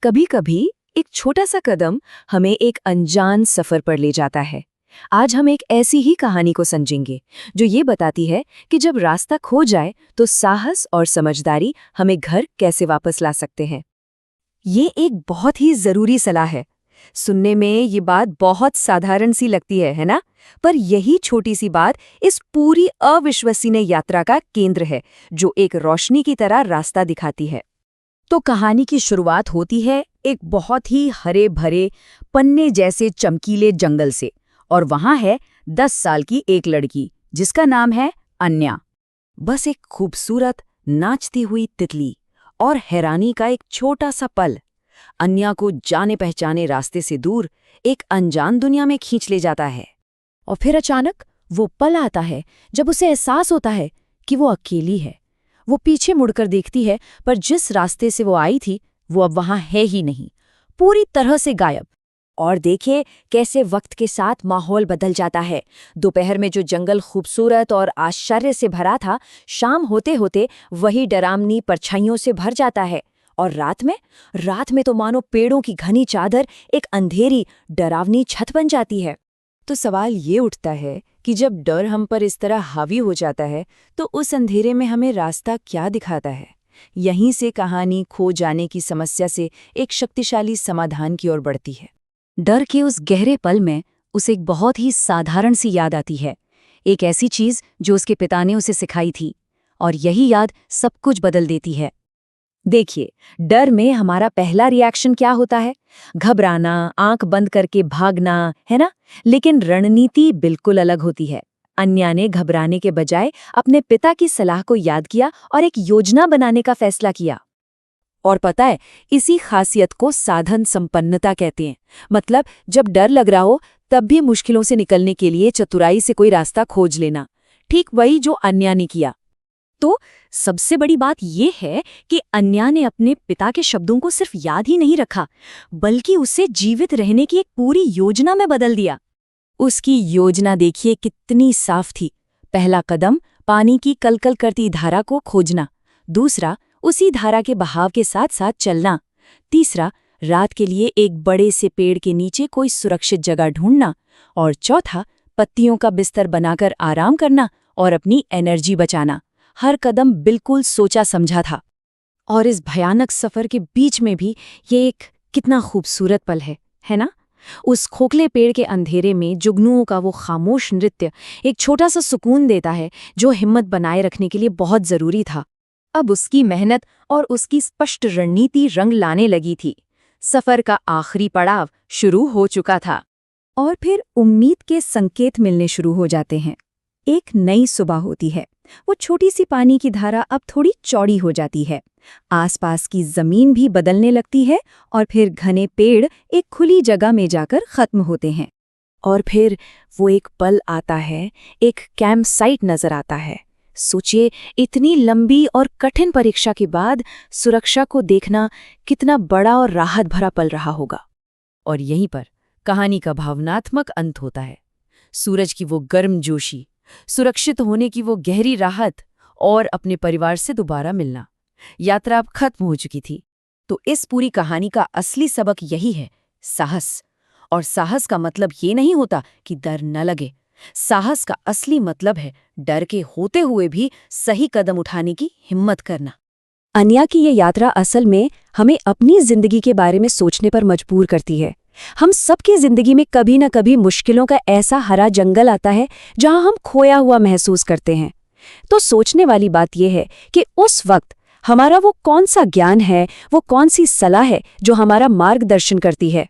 कभी कभी एक छोटा सा कदम हमें एक अनजान सफर पर ले जाता है। आज हम एक ऐसी ही कहानी को समझेंगे जो ये बताती है कि जब रास्ता खो जाए तो साहस और समझदारी हमें घर कैसे वापस ला सकते हैं। ये एक बहुत ही जरूरी सलाह है। सुनने में ये बात बहुत साधारण सी लगती है ना? पर यही छोटी सी बात इस पूरी अविश्वसनीय यात्रा का केंद्र है, जो एक रोशनी की तरह रास्ता दिखाती है। तो कहानी की शुरुआत होती है एक बहुत ही हरे भरे पन्ने जैसे चमकीले जंगल से, और वहां है 10 साल की एक लड़की जिसका नाम है अन्या। बस एक खूबसूरत नाचती हुई तितली और हैरानी का एक छोटा सा पल अन्या को जाने पहचाने रास्ते से दूर एक अनजान दुनिया में खींच ले जाता है। और फिर अचानक वो पल आता है जब उसे एहसास होता है कि वो अकेली है। वो पीछे मुड़कर देखती है, पर जिस रास्ते से वो आई थी वो अब वहां है ही नहीं, पूरी तरह से गायब। और देखिए कैसे वक्त के साथ माहौल बदल जाता है। दोपहर में जो जंगल खूबसूरत और आश्चर्य से भरा था, शाम होते होते वही डरावनी परछाइयों से भर जाता है। और रात में तो मानो पेड़ों की घनी चादर एक अंधेरी डरावनी छत बन जाती है। तो सवाल ये उठता है कि जब डर हम पर इस तरह हावी हो जाता है तो उस अंधेरे में हमें रास्ता क्या दिखाता है। यहीं से कहानी खो जाने की समस्या से एक शक्तिशाली समाधान की ओर बढ़ती है। डर के उस गहरे पल में उसे एक बहुत ही साधारण सी याद आती है, एक ऐसी चीज जो उसके पिता ने उसे सिखाई थी, और यही याद सब कुछ बदल देती है। देखिए, डर में हमारा पहला रिएक्शन क्या होता है? घबराना, आंख बंद करके भागना, है ना? लेकिन रणनीति बिल्कुल अलग होती है। अन्या ने घबराने के बजाय अपने पिता की सलाह को याद किया और एक योजना बनाने का फैसला किया। और पता है, इसी खासियत को साधन संपन्नता कहते हैं। मतलब जब डर लग रहा हो तब भी मुश्किलों से निकलने के लिए चतुराई से कोई रास्ता खोज लेना। ठीक वही जो अन्या ने किया। तो सबसे बड़ी बात यह है कि अन्या ने अपने पिता के शब्दों को सिर्फ याद ही नहीं रखा, बल्कि उसे जीवित रहने की एक पूरी योजना में बदल दिया। उसकी योजना देखिए कितनी साफ थी। पहला कदम पानी की कलकल करती धारा को खोजना, दूसरा उसी धारा के बहाव के साथ साथ चलना, तीसरा रात के लिए एक बड़े से पेड़ के नीचे कोई सुरक्षित जगह ढूंढना, और चौथा पत्तियों का बिस्तर बनाकर आराम करना और अपनी एनर्जी बचाना। हर कदम बिल्कुल सोचा समझा था। और इस भयानक सफर के बीच में भी ये एक कितना खूबसूरत पल है ना? उस खोखले पेड़ के अंधेरे में जुगनुओं का वो खामोश नृत्य एक छोटा सा सुकून देता है, जो हिम्मत बनाए रखने के लिए बहुत जरूरी था। अब उसकी मेहनत और उसकी स्पष्ट रणनीति रंग लाने लगी थी। सफर का आखिरी पड़ाव शुरू हो चुका था, और फिर उम्मीद के संकेत मिलने शुरू हो जाते हैं। एक नई सुबह होती है। वो छोटी सी पानी की धारा अब थोड़ी चौड़ी हो जाती है। आसपास की जमीन भी बदलने लगती है, और फिर घने पेड़ एक खुली जगह में जाकर खत्म होते हैं। और फिर वो एक पल आता है, एक कैंप साइट नजर आता है। सोचिए, इतनी लंबी और कठिन परीक्षा के बाद सुरक्षा को देखना कितना बड़ा और राहत भरा पल रहा होगा। और यहीं पर कहानी का भावनात्मक अंत होता है। सूरज की वो गर्मजोशी, सुरक्षित होने की वो गहरी राहत, और अपने परिवार से दोबारा मिलना। यात्रा अब खत्म हो चुकी थी। तो इस पूरी कहानी का असली सबक यही है, साहस। और साहस का मतलब ये नहीं होता कि डर न लगे। साहस का असली मतलब है डर के होते हुए भी सही कदम उठाने की हिम्मत करना। अन्या की ये यात्रा असल में हमें अपनी जिंदगी के बारे में सोचने पर मजबूर करती है। हम सबकी जिंदगी में कभी न कभी मुश्किलों का ऐसा हरा जंगल आता है जहां हम खोया हुआ महसूस करते हैं। तो सोचने वाली बात यह है कि उस वक्त हमारा वो कौन सा ज्ञान है, वो कौन सी सलाह है जो हमारा मार्गदर्शन करती है।